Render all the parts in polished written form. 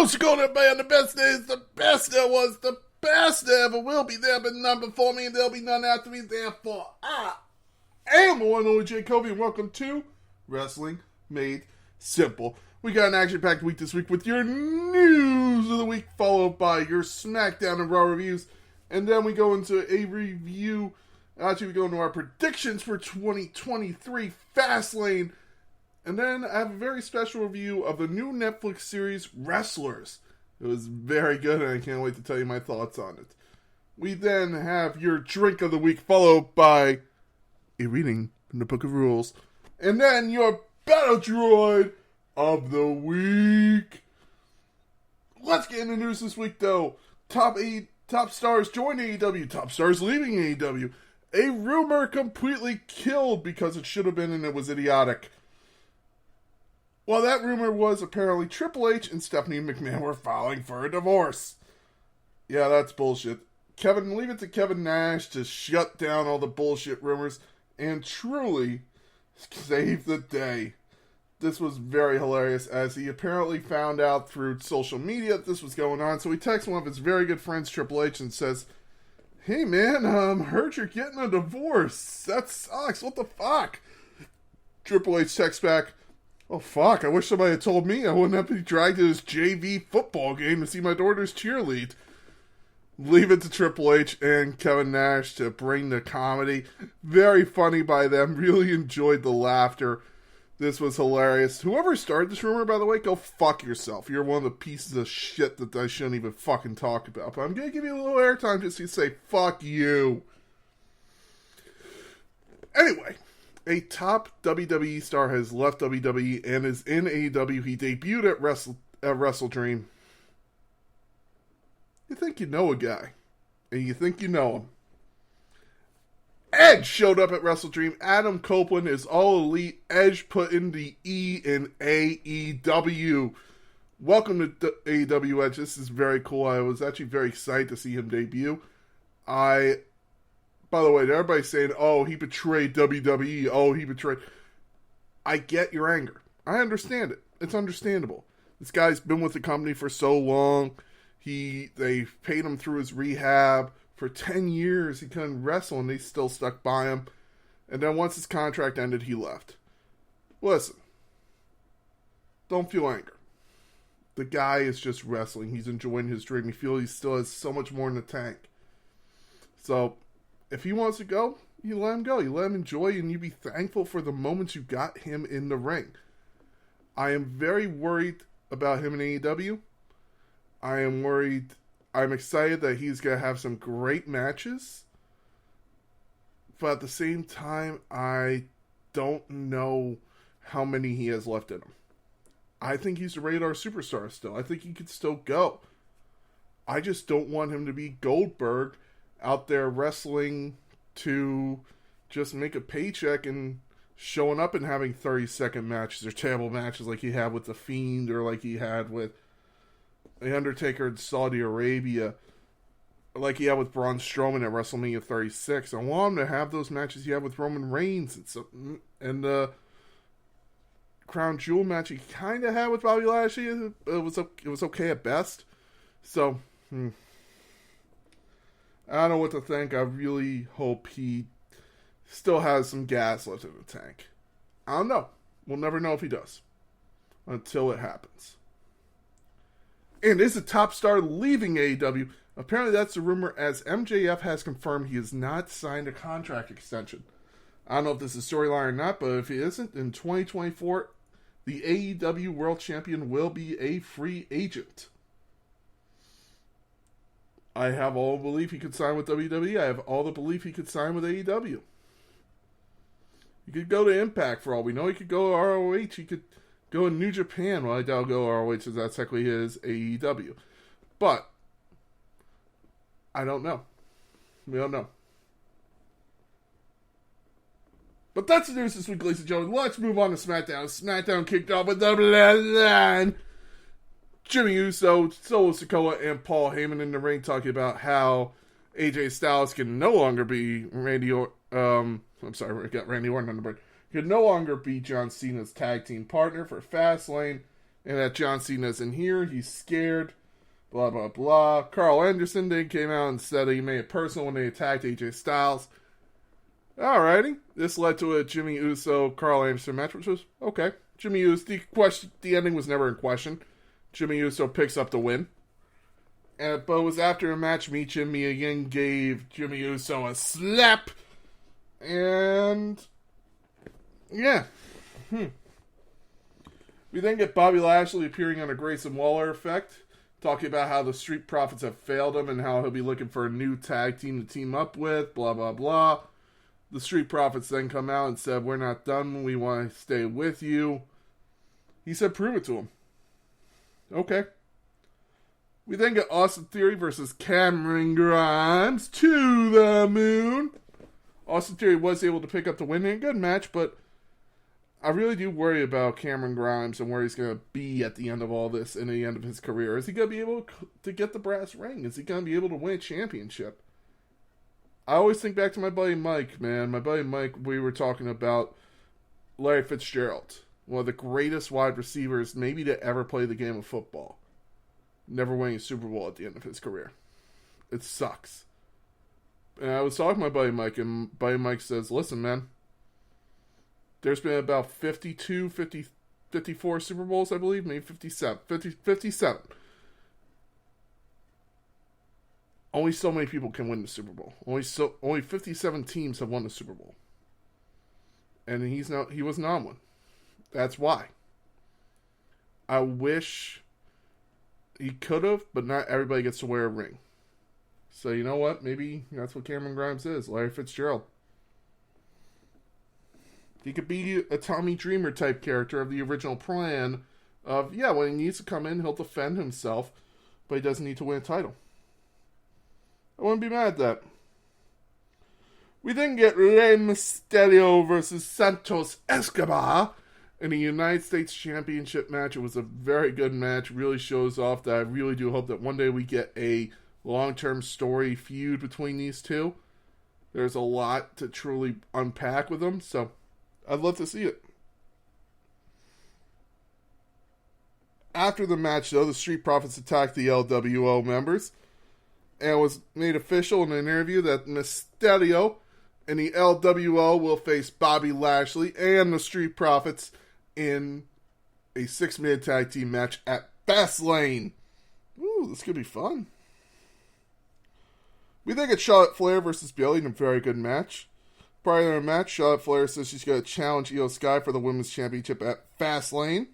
What's going on, everybody? The best day is the best there was, the best there ever will be. There but none before me, and there'll be none after me. Therefore, I am the one and only Jay Kobe, and welcome to Wrestling Made Simple. We got an action-packed week this week with your news of the week, followed by your SmackDown and Raw reviews, and then we go into a review. Actually, we go into our predictions for 2023 Fastlane. And then I have a very special review of the new Netflix series, Wrestlers. It was very good, and I can't wait to tell you my thoughts on it. We then have your drink of the week, followed by a reading from the Book of Rules. And then your Battle Droid of the week. Let's get into news this week, though. Top stars join AEW. Top stars leaving AEW. A rumor completely killed because it should have been and it was idiotic. Well, that rumor was apparently Triple H and Stephanie McMahon were filing for a divorce. Yeah, that's bullshit. Leave it to Kevin Nash to shut down all the bullshit rumors and truly save the day. This was very hilarious as he apparently found out through social media that this was going on. So he texts one of his very good friends, Triple H, and says, "Hey man, heard you're getting a divorce. That sucks. What the fuck?" Triple H texts back, "Oh fuck, I wish somebody had told me. I wouldn't have to be dragged to this JV football game to see my daughter's cheerlead." Leave it to Triple H and Kevin Nash to bring the comedy. Very funny by them. Really enjoyed the laughter. This was hilarious. Whoever started this rumor, by the way, go fuck yourself. You're one of the pieces of shit that I shouldn't even fucking talk about. But I'm going to give you a little airtime just to say, fuck you. Anyway, a top WWE star has left WWE and is in AEW. He debuted at Wrestle Dream. You think you know a guy, and you think you know him. Edge showed up at Wrestle Dream. Adam Copeland is All Elite. Edge put in the E in AEW. Welcome to AEW, Edge. This is very cool. I was actually very excited to see him debut. By the way, everybody's saying, oh, he betrayed WWE. Oh, he betrayed. I get your anger. I understand it. It's understandable. This guy's been with the company for so long. They paid him through his rehab. For 10 years, he couldn't wrestle, and they still stuck by him. And then once his contract ended, he left. Listen. Don't feel anger. The guy is just wrestling. He's enjoying his dream. He feels he still has so much more in the tank. So, if he wants to go, you let him go. You let him enjoy, and you be thankful for the moments you got him in the ring. I am very worried about him in AEW. I'm excited that he's going to have some great matches. But at the same time, I don't know how many he has left in him. I think he's a radar superstar still. I think he could still go. I just don't want him to be Goldberg out there wrestling to just make a paycheck and showing up and having 30-second matches or terrible matches like he had with The Fiend or like he had with The Undertaker in Saudi Arabia, like he had with Braun Strowman at WrestleMania 36. I want him to have those matches he had with Roman Reigns and the Crown Jewel match he kind of had with Bobby Lashley. It was okay at best. So, I don't know what to think. I really hope he still has some gas left in the tank. I don't know. We'll never know if he does until it happens. And is a top star leaving AEW? Apparently that's a rumor, as MJF has confirmed he has not signed a contract extension. I don't know if this is a storyline or not, but if he isn't, in 2024, the AEW World Champion will be a free agent. I have all the belief he could sign with WWE. I have all the belief he could sign with AEW. He could go to Impact for all we know. He could go to ROH. He could go in New Japan. Well, I doubt go ROH as that's technically his AEW. But I don't know. We don't know. But that's the news this week, ladies and gentlemen. Let's move on to SmackDown. SmackDown kicked off with the Bloodline. Jimmy Uso, Solo Sikoa, and Paul Heyman in the ring talking about how AJ Styles can no longer be Randy Orton. I'm got Randy Orton on the board. Could no longer be John Cena's tag team partner for Fastlane. and that John Cena isn't here. He's scared. Blah, blah, blah. Carl Anderson then came out and said he made it personal when they attacked AJ Styles. Alrighty. This led to a Jimmy Uso-Carl Anderson match, which was okay. Jimmy Uso, the ending was never in question. Jimmy Uso picks up the win. But it was after a match, Mia Ying gave Jimmy Uso a slap. And yeah. We then get Bobby Lashley appearing on a Grayson Waller effect, talking about how the Street Profits have failed him and how he'll be looking for a new tag team to team up with, blah, blah, blah. The Street Profits then come out and said, we're not done, we want to stay with you. He said, prove it to him. Okay. We then get Austin Theory versus Cameron Grimes to the moon. Austin Theory was able to pick up the win in a good match, but I really do worry about Cameron Grimes and where he's going to be at the end of all this and the end of his career. Is he going to be able to get the brass ring? Is he going to be able to win a championship? I always think back to my buddy Mike, man. My buddy Mike, we were talking about Larry Fitzgerald, one of the greatest wide receivers maybe to ever play the game of football. Never winning a Super Bowl at the end of his career. It sucks. And I was talking to my buddy Mike, and buddy Mike says, listen, man, there's been about 54 Super Bowls, I believe, maybe 57. Only so many people can win the Super Bowl. Only 57 teams have won the Super Bowl. And he wasn't on one. That's why. I wish he could have, but not everybody gets to wear a ring. So you know what? Maybe that's what Cameron Grimes is, Larry Fitzgerald. He could be a Tommy Dreamer type character of the original plan of, yeah, when he needs to come in, he'll defend himself, but he doesn't need to win a title. I wouldn't be mad at that. We then get Rey Mysterio versus Santos Escobar in a United States Championship match. It was a very good match. Really shows off that I really do hope that one day we get a long-term story feud between these two. There's a lot to truly unpack with them, so I'd love to see it. After the match, though, the Street Profits attacked the LWO members, and it was made official in an interview that Mysterio and the LWO will face Bobby Lashley and the Street Profits in a 6-man tag team match at Fastlane. Ooh, this could be fun. We then get Charlotte Flair versus Bayley in a very good match. Prior to the match, Charlotte Flair says she's going to challenge Io Sky for the Women's Championship at Fastlane.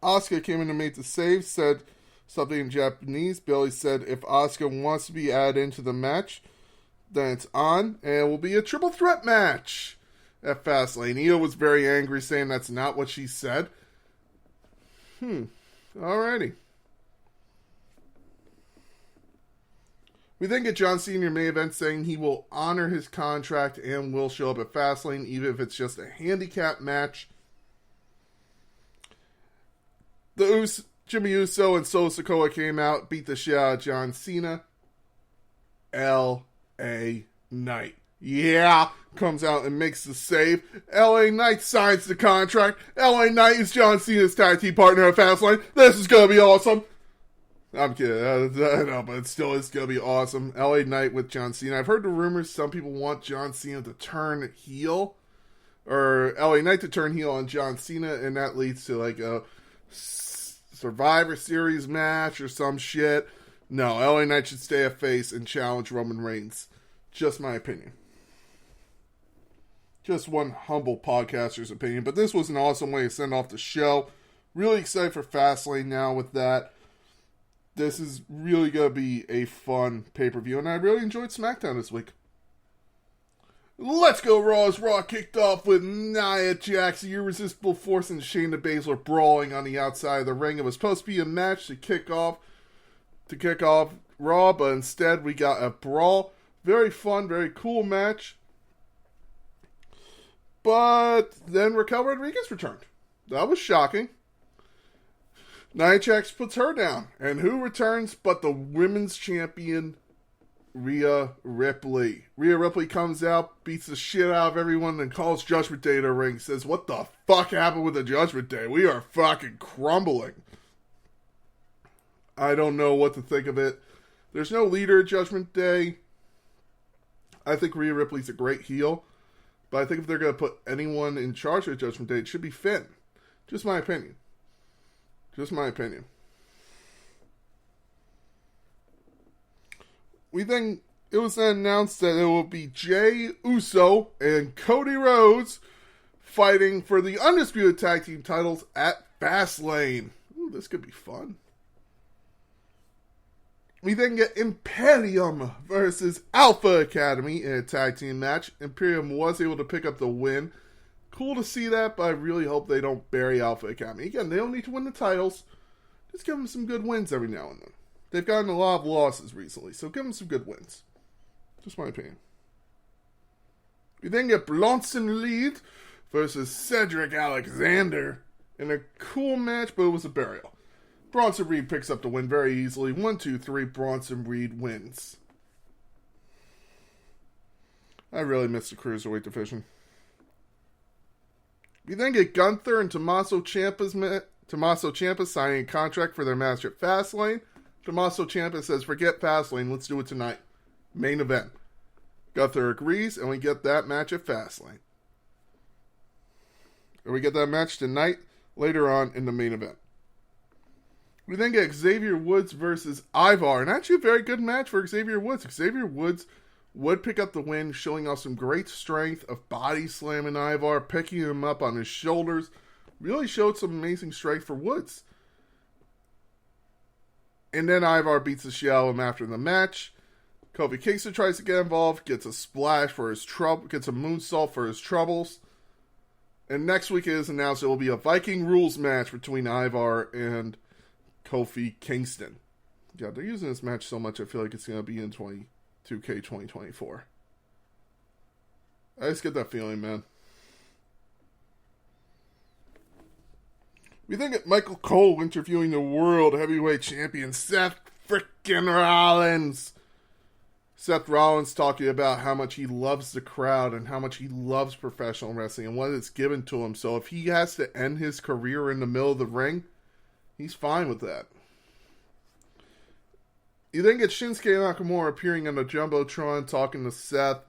Asuka came in to make the save, said something in Japanese. Bayley said if Asuka wants to be added into the match, then it's on, and it will be a triple threat match at Fastlane. Io was very angry, saying that's not what she said. Alrighty. We then get John Cena in your main event saying he will honor his contract and will show up at Fastlane, even if it's just a handicap match. Jimmy Uso and Solo Sikoa came out, beat the shit out of John Cena. L.A. Knight. Yeah, comes out and makes the save. L.A. Knight signs the contract. L.A. Knight is John Cena's tag team partner at Fastlane. This is going to be awesome. I'm kidding. I know, but it still is going to be awesome. LA Knight with John Cena. I've heard the rumors some people want John Cena to turn heel. Or LA Knight to turn heel on John Cena. And that leads to like a Survivor Series match or some shit. No, LA Knight should stay a face and challenge Roman Reigns. Just my opinion. Just one humble podcaster's opinion. But this was an awesome way to send off the show. Really excited for Fastlane now with that. This is really going to be a fun pay-per-view, and I really enjoyed SmackDown this week. Let's Go Raw's Raw kicked off with Nia Jax, the Irresistible Force, and Shayna Baszler brawling on the outside of the ring. It was supposed to be a match to kick off Raw, but instead we got a brawl. Very fun, very cool match. But then Raquel Rodriguez returned. That was shocking. Nia Jax puts her down. And who returns but the women's champion, Rhea Ripley. Rhea Ripley comes out, beats the shit out of everyone, and calls Judgment Day to the ring. Says, what the fuck happened with the Judgment Day? We are fucking crumbling. I don't know what to think of it. There's no leader at Judgment Day. I think Rhea Ripley's a great heel. But I think if they're going to put anyone in charge of Judgment Day, it should be Finn. Just my opinion. Just my opinion. It was then announced that it will be Jey Uso and Cody Rhodes fighting for the Undisputed Tag Team titles at Fastlane. Ooh, this could be fun. We then get Imperium versus Alpha Academy in a tag team match. Imperium was able to pick up the win. Cool to see that, but I really hope they don't bury Alpha Academy. Again, they don't need to win the titles. Just give them some good wins every now and then. They've gotten a lot of losses recently, so give them some good wins. Just my opinion. We then get Bronson Reed versus Cedric Alexander in a cool match, but it was a burial. Bronson Reed picks up the win very easily. 1, 2, 3, Bronson Reed wins. I really miss the Cruiserweight division. We then get Gunther and Tommaso Ciampa signing a contract for their match at Fastlane. Tommaso Ciampa says, forget Fastlane, let's do it tonight. Main event. Gunther agrees, and we get that match at Fastlane. And we get that match tonight, later on in the main event. We then get Xavier Woods versus Ivar, and actually a very good match for Xavier Woods. Xavier Woods would pick up the win, showing off some great strength of body slamming Ivar, picking him up on his shoulders. Really showed some amazing strength for Woods. And then Ivar beats the shit out of him after the match. Kofi Kingston tries to get involved, gets a splash for his trouble, gets a moonsault for his troubles. And next week it is announced it will be a Viking rules match between Ivar and Kofi Kingston. Yeah, they're using this match so much I feel like it's going to be in 2K 2024. I just get that feeling, man. We then get Michael Cole interviewing the World Heavyweight Champion Seth frickin' Rollins. Seth Rollins talking about how much he loves the crowd and how much he loves professional wrestling and what it's given to him. So if he has to end his career in the middle of the ring, he's fine with that. You then get Shinsuke Nakamura appearing on the Jumbotron talking to Seth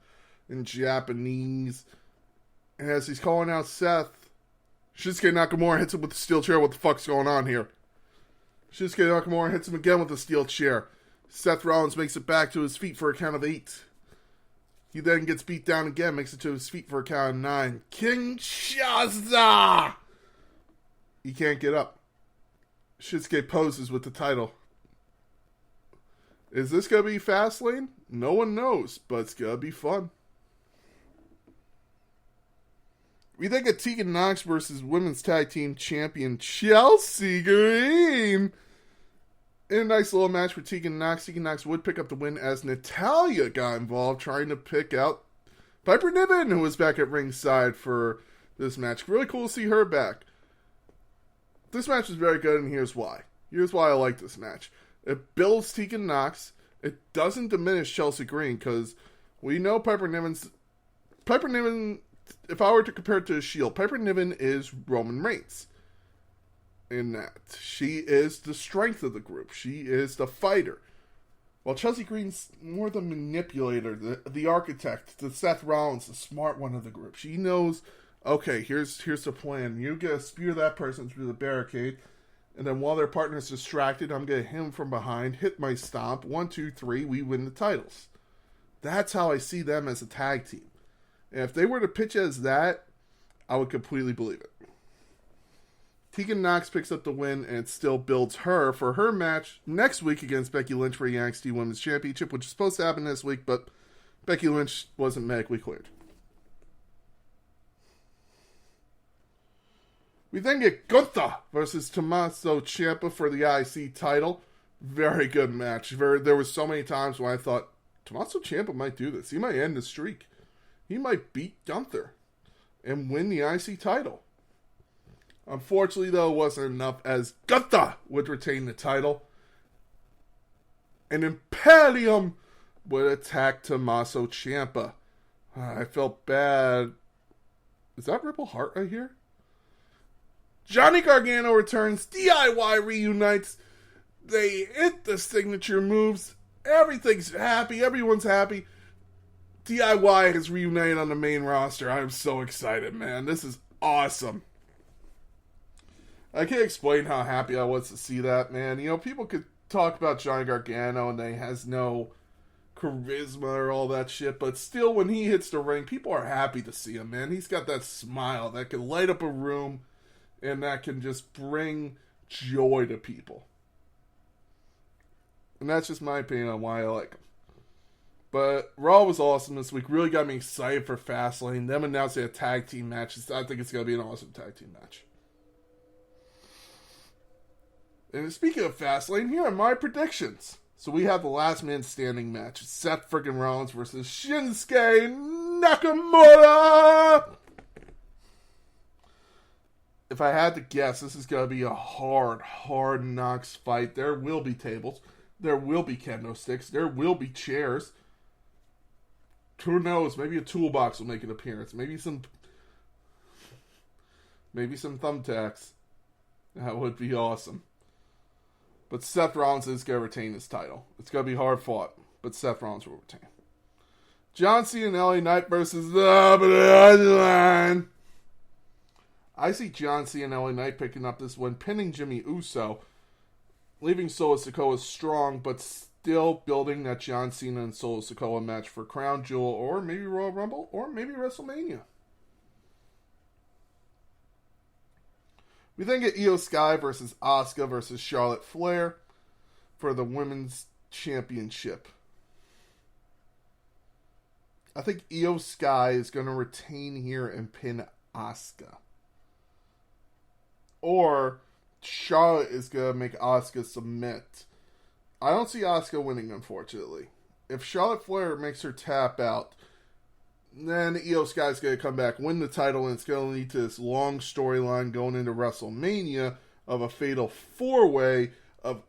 in Japanese. And as he's calling out Seth, Shinsuke Nakamura hits him with the steel chair. What the fuck's going on here? Shinsuke Nakamura hits him again with the steel chair. Seth Rollins makes it back to his feet for a count of 8. He then gets beat down again, makes it to his feet for a count of 9. Kinshasa! He can't get up. Shinsuke poses with the title. Is this going to be Fastlane? No one knows, but it's going to be fun. We then get Tegan Nox versus Women's Tag Team Champion Chelsea Green. In a nice little match for Tegan Nox. Tegan Nox would pick up the win as Natalya got involved trying to pick out Piper Niven, who was back at ringside for this match. Really cool to see her back. This match is very good, and here's why. Here's why I like this match. It builds Tegan Nox. It doesn't diminish Chelsea Green, because we know Piper Niven, if I were to compare it to a Shield, Piper Niven is Roman Reigns. In that, she is the strength of the group. She is the fighter. While Chelsea Green's more the manipulator, the architect, the Seth Rollins, the smart one of the group. She knows, okay, here's the plan. You get to spear that person through the barricade, and then while their partner's distracted, I'm going to hit him from behind, hit my stomp, 1, 2, 3, we win the titles. That's how I see them as a tag team. And if they were to pitch as that, I would completely believe it. Tegan Nox picks up the win and still builds her for her match next week against Becky Lynch for the NXT Women's Championship, which is supposed to happen this week, but Becky Lynch wasn't medically cleared. We then get Gunther versus Tommaso Ciampa for the IC title. Very good match. There were so many times when I thought, Tommaso Ciampa might do this. He might end the streak. He might beat Gunther and win the IC title. Unfortunately, though, it wasn't enough as Gunther would retain the title. And Imperium would attack Tommaso Ciampa. I felt bad. Is that Ripple Hart right here? Johnny Gargano returns. DIY reunites. They hit the signature moves. Everything's happy. Everyone's happy. DIY has reunited on the main roster. I'm so excited, man. This is awesome. I can't explain how happy I was to see that, man. You know, people could talk about Johnny Gargano and he has no charisma or all that shit, but still, when he hits the ring, people are happy to see him, man. He's got that smile that can light up a room and that can just bring joy to people. And that's just my opinion on why I like him. But Raw was awesome this week. Really got me excited for Fastlane. Them announcing a tag team match. I think it's going to be an awesome tag team match. And speaking of Fastlane, here are my predictions. So we have the last man standing match. Seth freaking Rollins versus Shinsuke Nakamura. If I had to guess, this is going to be a hard knocks fight. There will be tables. There will be kendo sticks. There will be chairs. Who knows? Maybe a toolbox will make an appearance. Maybe some thumbtacks. That would be awesome. But Seth Rollins is going to retain his title. It's going to be hard fought, but Seth Rollins will retain. John Cena and LA Knight versus the Bloodline. I see John Cena and LA Knight picking up this win, pinning Jimmy Uso, leaving Solo Sikoa strong, but still building that John Cena and Solo Sikoa match for Crown Jewel, or maybe Royal Rumble, or maybe WrestleMania. We then get Io Sky versus Asuka versus Charlotte Flair for the Women's Championship. I think Io Sky is going to retain here and pin Asuka. Or Charlotte is going to make Asuka submit. I don't see Asuka winning, unfortunately. If Charlotte Flair makes her tap out, then Io Sky's going to come back, win the title, and it's going to lead to this long storyline going into WrestleMania of a fatal four-way of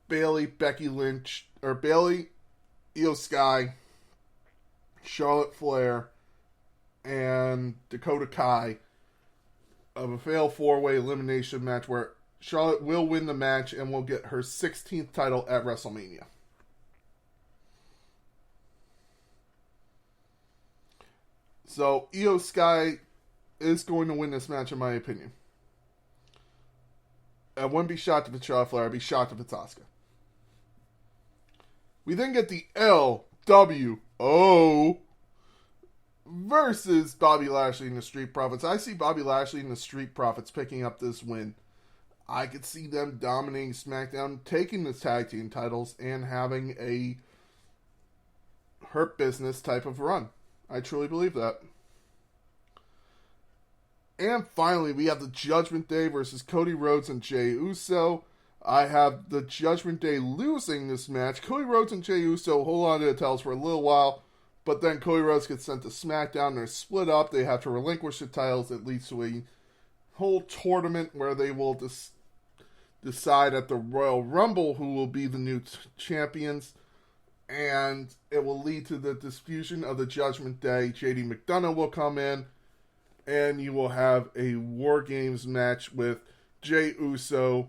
Bayley, Becky Lynch, or Bayley, Io Sky, Charlotte Flair, and Dakota Kai of a fatal four-way elimination match where Charlotte will win the match and will get her 16th title at WrestleMania. So, Io Sky is going to win this match, in my opinion. I wouldn't be shocked if it's Charlotte Flair. I'd be shocked if it's Asuka. We then get the LWO versus Bobby Lashley and the Street Profits. I see Bobby Lashley and the Street Profits picking up this win. I could see them dominating SmackDown, taking the tag team titles, and having a Hurt Business type of run. I truly believe that. And finally, we have the Judgment Day versus Cody Rhodes and Jey Uso. I have the Judgment Day losing this match. Cody Rhodes and Jey Uso hold on to the titles for a little while, but then Cody Rhodes gets sent to SmackDown. They're split up. They have to relinquish the titles. It leads to a whole tournament where they will decide at the Royal Rumble who will be the new champions. And it will lead to the disputation of the Judgment Day. JD McDonough will come in, and you will have a War Games match with Jey Uso,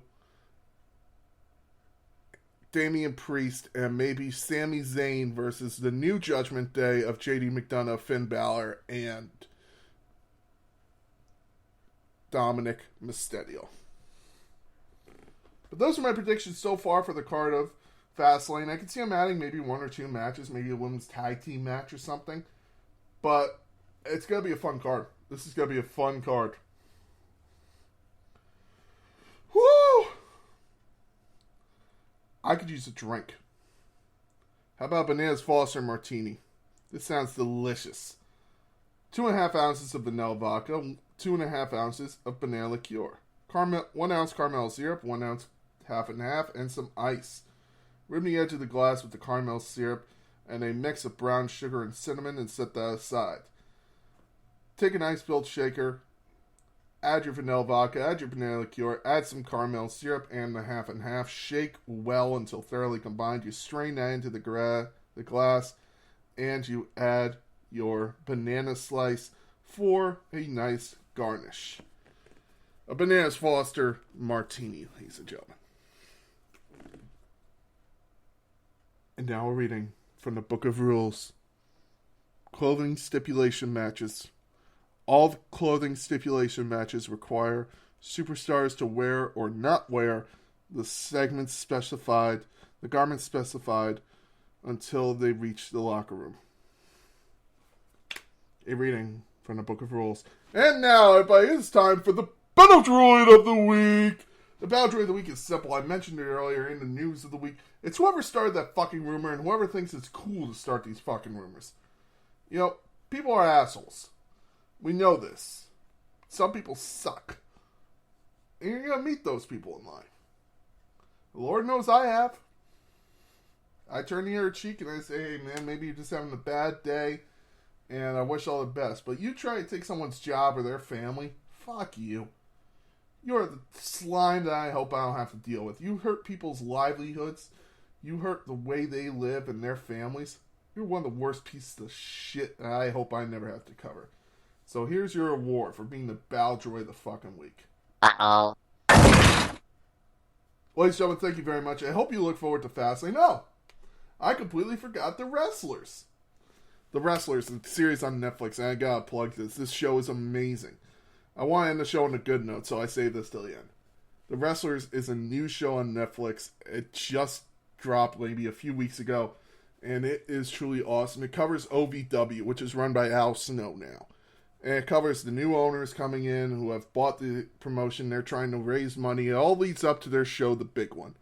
Damian Priest, and maybe Sami Zayn versus the new Judgment Day of JD McDonough, Finn Balor, and Dominic Mysterio. But those are my predictions so far for the card of Fastlane. I can see them adding maybe one or two matches, maybe a women's tag team match or something. But it's going to be a fun card. This is going to be a fun card. Woo! I could use a drink. How about Bananas Foster Martini? This sounds delicious. 2.5 ounces of vanilla vodka, 2.5 ounces of banana liqueur. 1 ounce caramel syrup, 1 ounce half and half, and some ice. Rim the edge of the glass with the caramel syrup and a mix of brown sugar and cinnamon and set that aside. Take an ice-filled shaker, add your vanilla vodka, add your banana liqueur, add some caramel syrup and the half and half. Shake well until thoroughly combined. You strain that into the the glass, and you add your banana slice for a nice garnish. A Bananas Foster martini, ladies and gentlemen. And now we're reading from the Book of Rules. Clothing stipulation matches. All the clothing stipulation matches require superstars to wear or not wear the garments specified until they reach the locker room. A reading from the Book of Rules. And now, everybody, it's time for the Battle Droid of the Week. The Battle Droid of the Week is simple. I mentioned it earlier in the news of the week. It's whoever started that fucking rumor and whoever thinks it's cool to start these fucking rumors. You know, people are assholes. We know this. Some people suck. And you're going to meet those people in life. The Lord knows I have. I turn the other cheek and I say, hey man, maybe you're just having a bad day and I wish all the best. But you try to take someone's job or their family, fuck you. You're the slime that I hope I don't have to deal with. You hurt people's livelihoods. You hurt the way they live and their families. You're one of the worst pieces of shit that I hope I never have to cover. So here's your award for being the Battle Droid of the fucking week. Uh-oh. Ladies and gentlemen, thank you very much. I hope you look forward to Fastlane. No, I completely forgot The Wrestlers. The Wrestlers, the series on Netflix, and I gotta plug this. This show is amazing. I want to end the show on a good note, so I save this till the end. The Wrestlers is a new show on Netflix. It just dropped maybe a few weeks ago, and it is truly awesome. It covers OVW, which is run by Al Snow now. And it covers the new owners coming in who have bought the promotion. They're trying to raise money. It all leads up to their show, The Big One.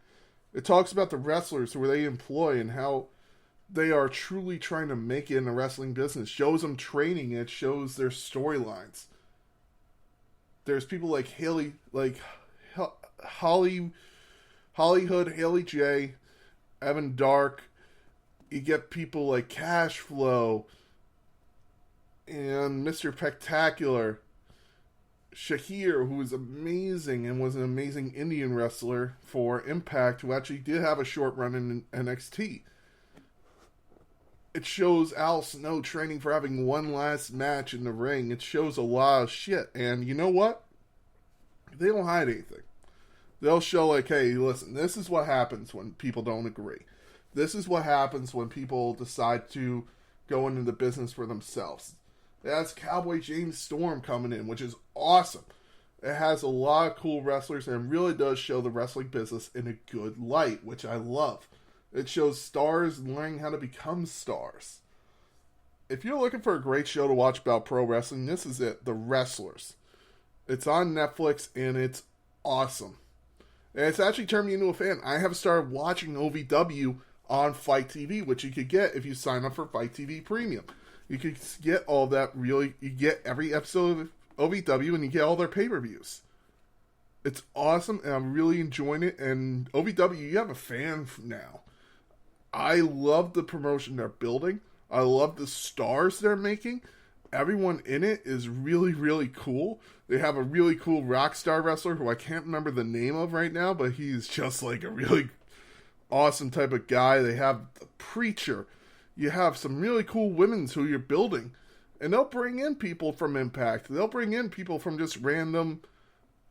It talks about the wrestlers who they employ and how they are truly trying to make it in the wrestling business. Shows them training. It shows their storylines. There's people like Hollywood, Haley J, Evan Dark. You get people like Cash Flow and Mr. Spectacular. Shahir, who is amazing and was an amazing Indian wrestler for Impact, who actually did have a short run in NXT. It shows Al Snow training for having one last match in the ring. It shows a lot of shit. And you know what? They don't hide anything. They'll show like, hey, listen, this is what happens when people don't agree. This is what happens when people decide to go into the business for themselves. It has Cowboy James Storm coming in, which is awesome. It has a lot of cool wrestlers and really does show the wrestling business in a good light, which I love. It shows stars learning how to become stars. If you're looking for a great show to watch about pro wrestling, this is it. The Wrestlers. It's on Netflix and it's awesome. And it's actually turned me into a fan. I have started watching OVW on Fight TV, which you could get if you sign up for Fight TV Premium. You could get all that really. You get every episode of OVW and you get all their pay-per-views. It's awesome and I'm really enjoying it. And OVW, you have a fan now. I love the promotion they're building. I love the stars they're making. Everyone in it is really, really cool. They have a really cool rock star wrestler who I can't remember the name of right now, but he's just like a really awesome type of guy. They have the Preacher. You have some really cool women's who you're building. And they'll bring in people from Impact. They'll bring in people from just random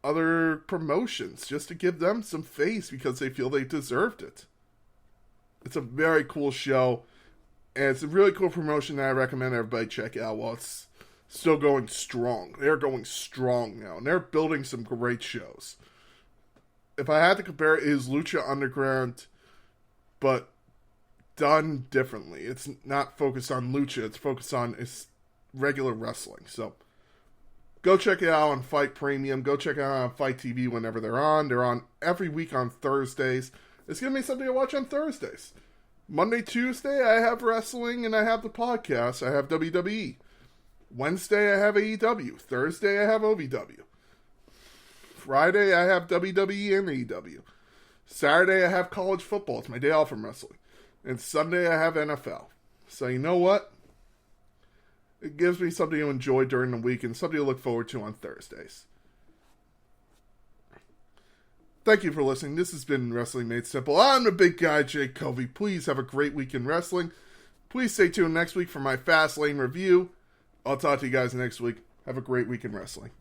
other promotions just to give them some face because they feel they deserved it. It's a very cool show. And it's a really cool promotion that I recommend everybody check out while it's still going strong. They're going strong now. And they're building some great shows. If I had to compare it is Lucha Underground, but done differently. It's not focused on Lucha. It's focused on its regular wrestling. So go check it out on Fight Premium. Go check it out on Fight TV whenever they're on. They're on every week on Thursdays. It's going to be something to watch on Thursdays. Monday, Tuesday, I have wrestling and I have the podcast. I have WWE. Wednesday, I have AEW. Thursday, I have OVW. Friday, I have WWE and AEW. Saturday, I have college football. It's my day off from wrestling. And Sunday, I have NFL. So you know what? It gives me something to enjoy during the week and something to look forward to on Thursdays. Thank you for listening. This has been Wrestling Made Simple. I'm the big guy, Jake Covey. Please have a great week in wrestling. Please stay tuned next week for my Fastlane review. I'll talk to you guys next week. Have a great week in wrestling.